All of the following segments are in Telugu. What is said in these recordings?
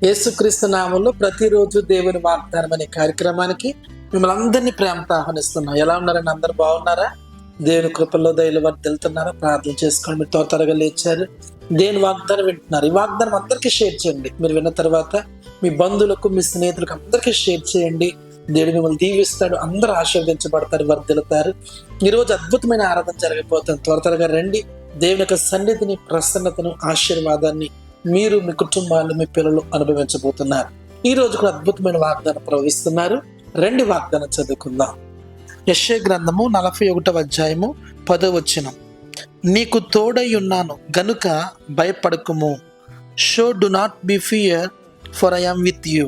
యేసుక్రీస్తు నామంలో ప్రతిరోజు దేవుని వాగ్దానం అనే కార్యక్రమానికి మిమ్మల్ని అందరినీ ప్రేమతో ఆహ్వానిస్తున్నాం. ఎలా ఉన్నారని అందరు బాగున్నారా? దేవుని కృపల్లో దయలు వర్ధిల్లుతున్నారా? ప్రార్థన చేసుకోండి. మీరు త్వరగా లేచారు, దేవుని వాగ్దానం వింటున్నారు. ఈ వాగ్దానం అందరికీ షేర్ చేయండి. మీరు విన్న తర్వాత మీ బంధువులకు, మీ స్నేహితులకు అందరికీ షేర్ చేయండి. దేవుడు మిమ్మల్ని దీవిస్తాడు, అందరూ ఆశీర్వదించబడతారు, వర్ధిల్లుతారు. ఈరోజు అద్భుతమైన ఆరాధన జరగబోతుంది. త్వరగా రండి. దేవుని యొక్క సన్నిధిని, ప్రసన్నతను, ఆశీర్వాదాన్ని మీరు, మీ కుటుంబాలు, మీ పిల్లలు అనుభవించబోతున్నారు. ఈ రోజు కూడా అద్భుతమైన వాగ్దానం ప్రవహిస్తున్నారు. రెండు వాగ్దానం చదువుకుందాం. యెషయా గ్రంథము 41వ అధ్యాయము 10వ వచనం. నీకు తోడై ఉన్నాను గనుక భయపడకుము. So do not be fear, for I am with you.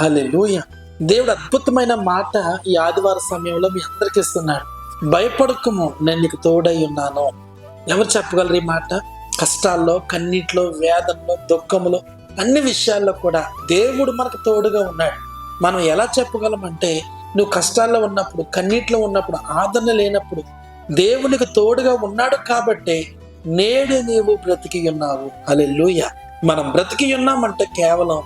Hallelujah. దేవుడు అద్భుతమైన మాట ఈ ఆదివార సమయంలో మీ అందరికి ఇస్తున్నాడు. భయపడకుము, నేను నీకు తోడై ఉన్నాను. ఎవరు చెప్పగలరు ఈ మాట? కష్టాల్లో, కన్నీటిలో, వేదనలో, దుఃఖంలో, అన్ని విషయాల్లో కూడా దేవుడు మనకు తోడుగా ఉన్నాడు. మనం ఎలా చెప్పగలమంటే, నువ్వు కష్టాల్లో ఉన్నప్పుడు, కన్నీటిలో ఉన్నప్పుడు, ఆదరణ లేనప్పుడు దేవునికి తోడుగా ఉన్నాడు కాబట్టి నేడు నీవు బ్రతికి ఉన్నావు. హల్లెలూయా. మనం బ్రతికి ఉన్నామంటే కేవలం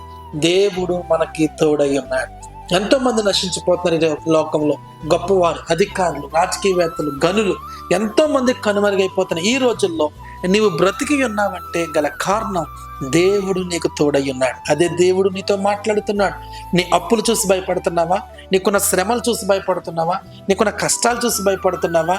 దేవుడు మనకి తోడై ఉన్నాడు. ఎంతో మంది నశించిపోతున్నారు ఈ లోకంలో. గొప్పవారు, అధికారులు, రాజకీయవేత్తలు, గనులు ఎంతో మంది కనుమరుగైపోతున్నారు. ఈ రోజుల్లో నీవు బ్రతికి ఉన్నావంటే గల కారణం దేవుడు నీకు తోడై ఉన్నాడు. అదే దేవుడు నీతో మాట్లాడుతున్నాడు. నీ అప్పులు చూసి భయపడుతున్నావా? నీకున్న శ్రమలు చూసి భయపడుతున్నావా? నీకున్న కష్టాలు చూసి భయపడుతున్నావా?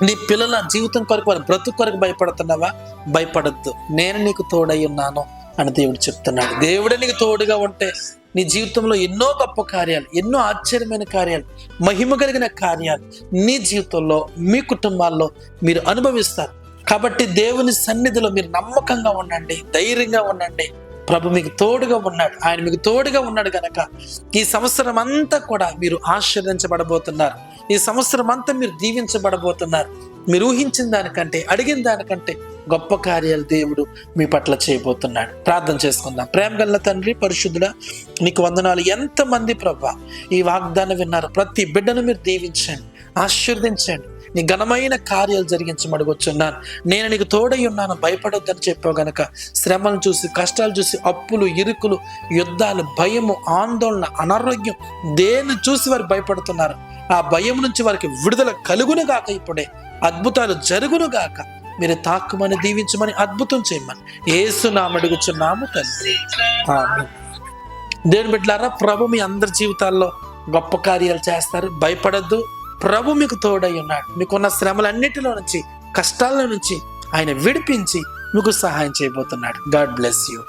నీ పిల్లల జీవితం కొరకు, వారి బ్రతుకు కొరకు భయపడుతున్నావా? భయపడద్దు, నేను నీకు తోడై ఉన్నాను అని దేవుడు చెప్తున్నాడు. దేవుడే నీకు తోడుగా ఉంటే నీ జీవితంలో ఎన్నో గొప్ప కార్యాలు, ఎన్నో ఆశ్చర్యమైన కార్యాలు, మహిమ కలిగిన కార్యాలు నీ జీవితంలో, మీ కుటుంబాల్లో మీరు అనుభవిస్తారు. కాబట్టి దేవుని సన్నిధిలో మీరు నమ్మకంగా ఉండండి, ధైర్యంగా ఉండండి. ప్రభు మీకు తోడుగా ఉన్నాడు. ఆయన మీకు తోడుగా ఉన్నాడు కనుక ఈ సంవత్సరం అంతా కూడా మీరు ఆశీర్వదించబడబోతున్నారు. ఈ సంవత్సరం అంతా మీరు దీవించబడబోతున్నారు. మీరు ఊహించిన దానికంటే, అడిగిన దానికంటే గొప్ప కార్యాలు దేవుడు మీ పట్ల చేయబోతున్నాడు. ప్రార్థన చేసుకుందాం. ప్రేమ గల్ల తండ్రి, పరిశుద్ధుడా, నీకు వందనాలు. ఎంతమంది ప్రభా ఈ వాగ్దానం విన్నారు, ప్రతి బిడ్డను మీరు దీవించండి, ఆశీర్వదించండి. నీ ఘనమైన కార్యాలు జరిగించమడుగుచున్నాను. నేను నీకు తోడై ఉన్నాను, భయపడొద్దని చెప్పావు గనక శ్రమను చూసి, కష్టాలు చూసి, అప్పులు, ఇరుకులు, యుద్ధాలు, భయము, ఆందోళన, అనారోగ్యం దేన్ని చూసి వారు భయపడుతున్నారు. ఆ భయం నుంచి వారికి విడుదల కలుగును గాక. ఇప్పుడే అద్భుతాలు జరుగును గాక. మీరు తాక్కుమని, దీవించమని, అద్భుతం చేయమని యేసు నామమున అడుగుచున్నాము తండ్రి, ఆమేన్. దేవుని బిడ్డలారా, ప్రభు మీ అందరి జీవితాల్లో గొప్ప కార్యాలు చేస్తారు. భయపడద్దు. ప్రభు మీకు తోడై ఉన్నాడు. మీకున్న శ్రమలన్నిటిలో నుంచి, కష్టాల నుంచి ఆయన విడిపించి మీకు సహాయం చేయబోతున్నాడు. God bless you.